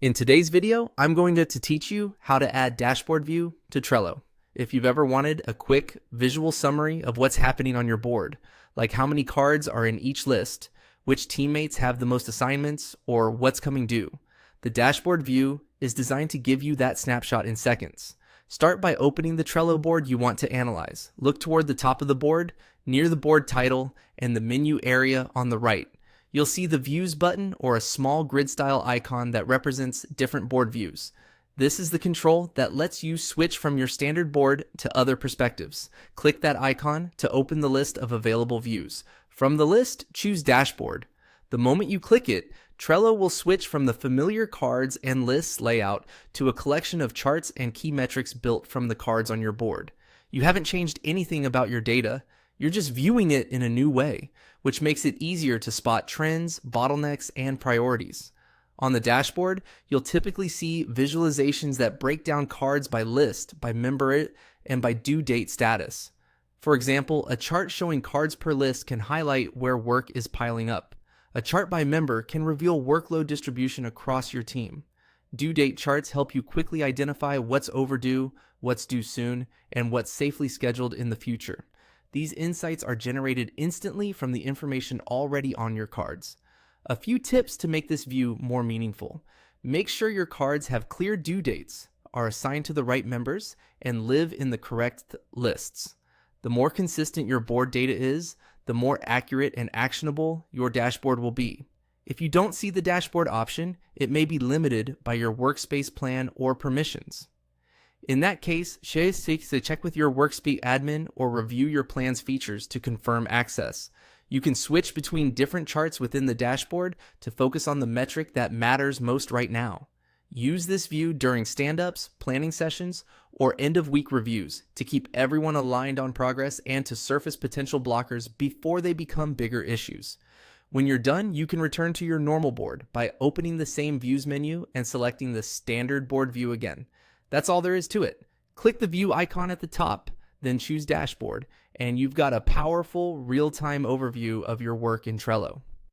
In today's video, I'm going to teach you how to add dashboard view to Trello. If you've ever wanted a quick visual summary of what's happening on your board, like how many cards are in each list, which teammates have the most assignments, or what's coming due, the dashboard view is designed to give you that snapshot in seconds. Start by opening the Trello board you want to analyze. Look toward the top of the board, near the board title, and the menu area on the right. You'll see the Views button or a small grid-style icon that represents different board views. This is the control that lets you switch from your standard board to other perspectives. Click that icon to open the list of available views. From the list, choose Dashboard. The moment you click it, Trello will switch from the familiar cards and lists layout to a collection of charts and key metrics built from the cards on your board. You haven't changed anything about your data. You're just viewing it in a new way, which makes it easier to spot trends, bottlenecks, and priorities. On the dashboard, you'll typically see visualizations that break down cards by list, by member, and by due date status. For example, a chart showing cards per list can highlight where work is piling up. A chart by member can reveal workload distribution across your team. Due date charts help you quickly identify what's overdue, what's due soon, and what's safely scheduled in the future. These insights are generated instantly from the information already on your cards. A few tips to make this view more meaningful. Make sure your cards have clear due dates, are assigned to the right members, and live in the correct lists. The more consistent your board data is, the more accurate and actionable your dashboard will be. If you don't see the dashboard option, it may be limited by your workspace plan or permissions. In that case, check with your workspace admin or review your plan's features to confirm access. You can switch between different charts within the dashboard to focus on the metric that matters most right now. Use this view during stand-ups, planning sessions, or end-of-week reviews to keep everyone aligned on progress and to surface potential blockers before they become bigger issues. When you're done, you can return to your normal board by opening the same views menu and selecting the standard board view again. That's all there is to it. Click the view icon at the top, then choose dashboard, and you've got a powerful real-time overview of your work in Trello.